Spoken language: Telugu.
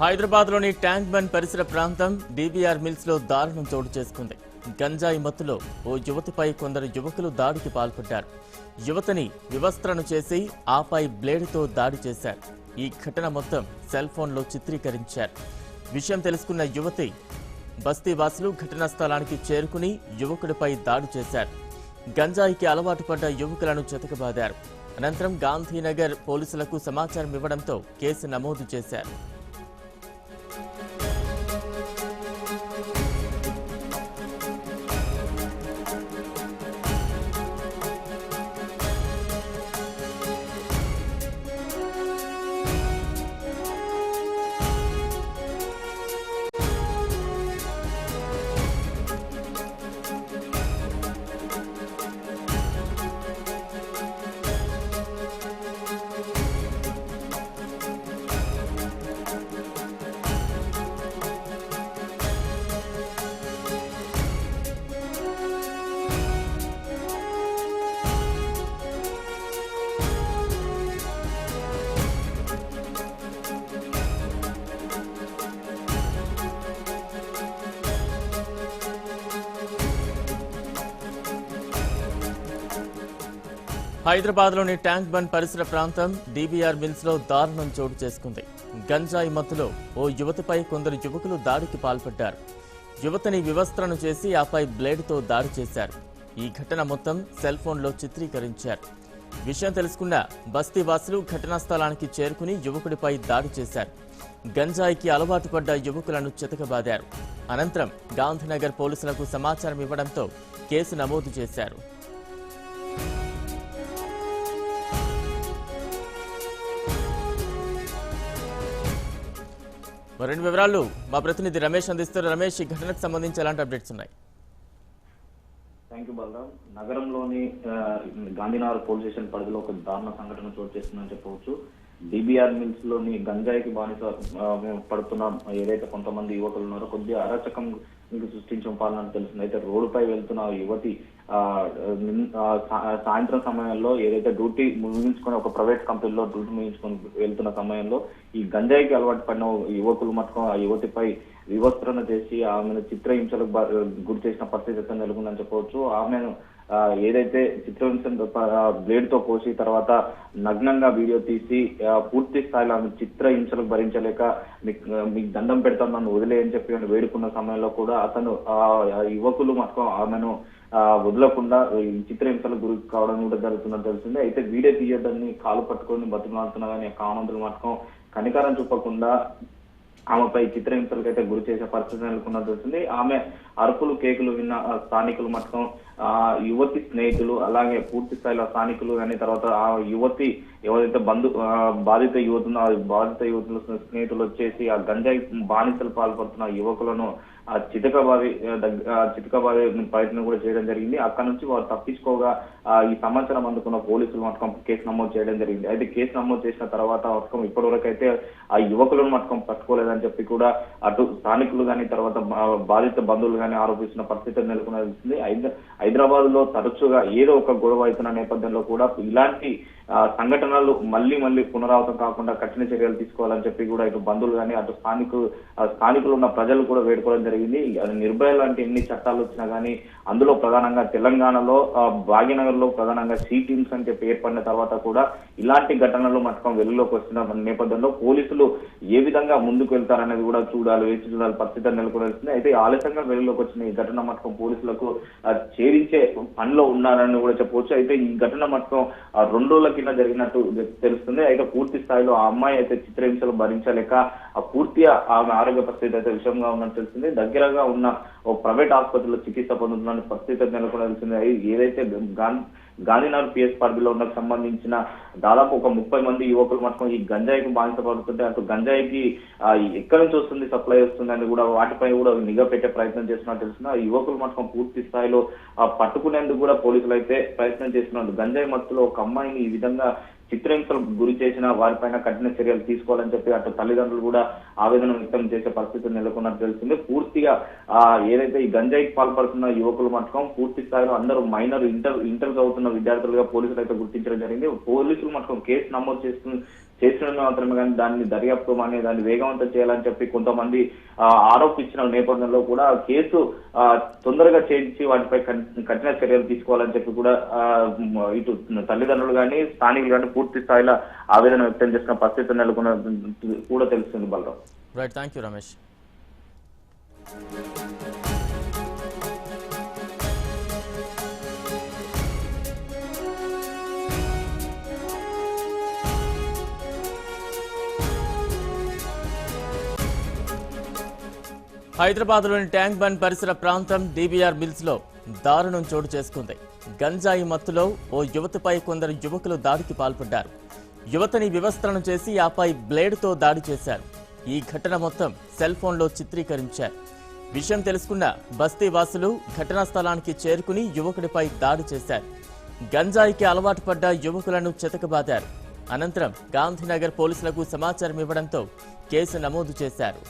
హైదరాబాద్లోని ట్యాంక్ బండ్ పరిసర ప్రాంతం డీబీఆర్ మిల్స్లో దారుణం చోటు చేసుకుంది. గంజాయి మత్తులో ఓ యువతిపై కొందరు యువకులు దాడికి పాల్పడ్డారు. యువతిని వివస్త్రను చేసి ఆపై బ్లేడుతో దాడి చేశారు. ఈ ఘటన మొత్తం సెల్ ఫోన్లో చిత్రీకరించారు. విషయం తెలుసుకున్న యువతి బస్తీవాసులు ఘటనా స్థలానికి చేరుకుని యువకుడిపై దాడి చేశారు. గంజాయికి అలవాటు పడ్డ యువకులను చితకబాదారు. అనంతరం గాంధీనగర్ పోలీసులకు సమాచారం ఇవ్వడంతో కేసు నమోదు చేశారు. హైదరాబాద్లోని ట్యాంక్ బండ్ పరిసర ప్రాంతం డీబీఆర్ మిల్స్లో దారుణం చోటు చేసుకుంది. గంజాయి మత్తులో ఓ యువతిపై కొందరు యువకులు దాడికి పాల్పడ్డారు. యువతిని వివస్త్రను చేసి ఆపై బ్లేడుతో దాడి చేశారు. ఈ ఘటన మొత్తం సెల్ ఫోన్లో చిత్రీకరించారు. విషయం తెలుసుకున్న బస్తీవాసులు ఘటనా స్థలానికి చేరుకుని యువకుడిపై దాడి చేశారు. గంజాయికి అలవాటు పడ్డ యువకులను చితకబాదారు. అనంతరం గాంధీనగర్ పోలీసులకు సమాచారం ఇవ్వడంతో కేసు నమోదు చేశారు. మరిన్ని వివరాలు మా ప్రతినిధి రమేష్ అందిస్తారు. రమేష్, ఈ ఘటనకు సంబంధించి ఎలాంటి అప్డేట్స్ ఉన్నాయి? Thank you Balaram. నగరంలోని గాంధీనగర్ పోలీస్ స్టేషన్ పరిధిలో ఒక దారుణ సంఘటన చోటు చేస్తుందని చెప్పవచ్చు. డీబీఆర్ మిల్స్ లోని గంజాయికి బానిస పడుతున్న ఏదైతే కొంతమంది యువకులు ఉన్నారో కొద్దిగా అరాచకం సృష్టించాలని తెలిసింది. అయితే రోడ్డుపై వెళ్తున్న యువతి సాయంత్రం సమయంలో ఏదైతే డ్యూటీ ముగించుకొని ఒక ప్రైవేట్ కంపెనీలో డ్యూటీ ముగించుకొని వెళ్తున్న సమయంలో ఈ గంజాయికి అలవాటు పడిన యువకులు మటుకు ఆ యువతిపై వివస్త్రణ చేసి ఆమెను చిత్రహింసలకు గురి చేసిన పరిస్థితి నెలకొందని చెప్పవచ్చు. ఆమెను ఏదైతే చిత్రహింస బ్లేడ్ తో కోసి తర్వాత నగ్నంగా వీడియో తీసి పూర్తి స్థాయిలో ఆమె చిత్రహింసలకు భరించలేక మీకు దండం పెడతాను నన్ను వదిలేయని చెప్పి వేడుకున్న సమయంలో కూడా అతను యువకులు మొత్తం ఆమెను వదలకుండా చిత్రహింసలకు గురి కావడం కూడా జరుగుతుందని తెలిసింది. అయితే వీడియో తీయడాన్ని కాలు పట్టుకొని బతుకులాడుతున్నా కానీ కామంతులు మొత్తం కనికారం చూపకుండా ఆమెపై చిత్రహింసలకైతే గురి చేసే పరిస్థితి నెలకొన్నది తెలిసింది. ఆమె అరుపులు కేకులు విన్న స్థానికులు మొత్తం యువతి స్నేహితులు అలాగే పూర్తి స్థాయిలో స్థానికులు కానీ తర్వాత ఆ యువతి ఎవరైతే బాధిత యువతున్న బాధిత యువతుల స్నేహితులు వచ్చేసి ఆ గంజాయి బానిసలు పాల్పడుతున్న యువకులను ఆ చితకబాది ప్రయత్నం కూడా చేయడం జరిగింది. అక్కడ నుంచి వారు తప్పించుకోగా ఈ సమాచారం అందుకున్న పోలీసులు మటకం కేసు నమోదు చేయడం జరిగింది. అయితే కేసు నమోదు చేసిన తర్వాత మటకం ఇప్పటివరకు అయితే ఆ యువకులను మటకం పట్టుకోలేదని చెప్పి కూడా అటు స్థానికులు కానీ తర్వాత బాధిత బంధువులు కానీ ఆరోపిస్తున్న పరిస్థితి నెలకొనది. హైదరాబాద్ లో తరచుగా ఏదో ఒక గొడవ అవుతున్న నేపథ్యంలో కూడా ఇలాంటి సంఘటనలు మళ్ళీ పునరావృతం కాకుండా కఠిన చర్యలు తీసుకోవాలని చెప్పి కూడా ఇటు బంధువులు కానీ అటు స్థానికులు ఉన్న ప్రజలు కూడా వేడుకోవడం జరిగింది. నిర్భయ లాంటి ఎన్ని చట్టాలు వచ్చినా కానీ అందులో ప్రధానంగా తెలంగాణలో భాగ్యనగర్ లో ప్రధానంగా సి టీమ్స్ అని చెప్పి ఏర్పడిన తర్వాత కూడా ఇలాంటి ఘటనలు మటకం వెలుగులోకి వస్తున్న నేపథ్యంలో పోలీసులు ఏ విధంగా ముందుకు వెళ్తారనేది కూడా వేచి చూడాలి పరిస్థితి నెలకొల్సింది. అయితే ఆలస్యంగా వెలుగులోకి వచ్చిన ఈ ఘటన మటకం పోలీసులకు ఛేదించే పనిలో ఉన్నారని కూడా చెప్పవచ్చు. అయితే ఈ ఘటన మటకం 2 రోజుల కింద జరిగినట్టు తెలుస్తుంది. అయితే పూర్తి స్థాయిలో ఆ అమ్మాయి అయితే చిత్రహింసలు భరించలేక పూర్తిగా ఆమె ఆరోగ్య పరిస్థితి అయితే విషమంగా ఉన్నట్టు తెలిసింది. దగ్గరగా ఉన్న ఓ ప్రైవేట్ ఆసుపత్రిలో చికిత్స పొందుతున్న పరిస్థితి నెలకొనవలసింది. ఏదైతే గాంధీనగర్ పిఎస్ పరిధిలో ఉన్న సంబంధించిన దాదాపు ఒక 30 మంది యువకులు మటుకు ఈ గంజాయికి బానిస పడుతుంటే అటు గంజాయికి ఎక్కడి నుంచి వస్తుంది సప్లై వస్తుంది అని కూడా వాటిపై కూడా నిఘా పెట్టే ప్రయత్నం చేస్తున్నట్టు తెలిసింది. ఆ యువకులు మటుకు పూర్తి స్థాయిలో పట్టుకునేందుకు కూడా పోలీసులు అయితే ప్రయత్నం చేస్తున్నారు. గంజాయి మత్తులో ఒక అమ్మాయిని ఈ విధంగా చిత్రహింసలకు గురి చేసిన వారిపైన కఠిన చర్యలు తీసుకోవాలని చెప్పి అటు తల్లిదండ్రులు కూడా ఆవేదన వ్యక్తం చేసే పరిస్థితి నెలకొన్నట్టు తెలిసింది. పూర్తిగా ఏదైతే ఈ గంజాయికి పాల్పడుతున్న యువకులు మటుకం పూర్తి స్థాయిలో అందరూ మైనర్ ఇంటర్ చదువుతున్న విద్యార్థులుగా పోలీసులు అయితే గుర్తించడం జరిగింది. పోలీసులు మటుకం కేసు నమోదు చేసిన మాత్రమే కానీ దాన్ని దర్యాప్తు అనే దాన్ని వేగవంతం చేయాలని చెప్పి కొంతమంది ఆరోపించిన నేపథ్యంలో కూడా కేసు తొందరగా చేయించి వాటిపై కఠిన చర్యలు తీసుకోవాలని చెప్పి కూడా ఇటు తల్లిదండ్రులు కానీ స్థానికులు కానీ పూర్తి స్థాయిలో ఆవేదన వ్యక్తం చేసిన పరిస్థితి నెలకొన్న కూడా తెలుస్తుంది Balaram. Right, thank you Ramesh. హైదరాబాద్లోని ట్యాంక్ బండ్ పరిసర ప్రాంతం డీబీఆర్ మిల్స్ లో దారుణం చోటు చేసుకుంది. గంజాయి మత్తులో ఓ యువతిపై కొందరు యువకులు దాడికి పాల్పడ్డారు. యువతిని వివస్త్రను చేసి ఆపై బ్లేడ్తో దాడి చేశారు. ఈ ఘటన మొత్తం సెల్ ఫోన్లో చిత్రీకరించారు. విషయం తెలుసుకున్న బస్తీ వాసులు ఘటనా స్థలానికి చేరుకుని యువకుడిపై దాడి చేశారు. గంజాయికి అలవాటు పడ్డ యువకులను చితకబాదారు. అనంతరం గాంధీనగర్ పోలీసులకు సమాచారం ఇవ్వడంతో కేసు నమోదు చేశారు.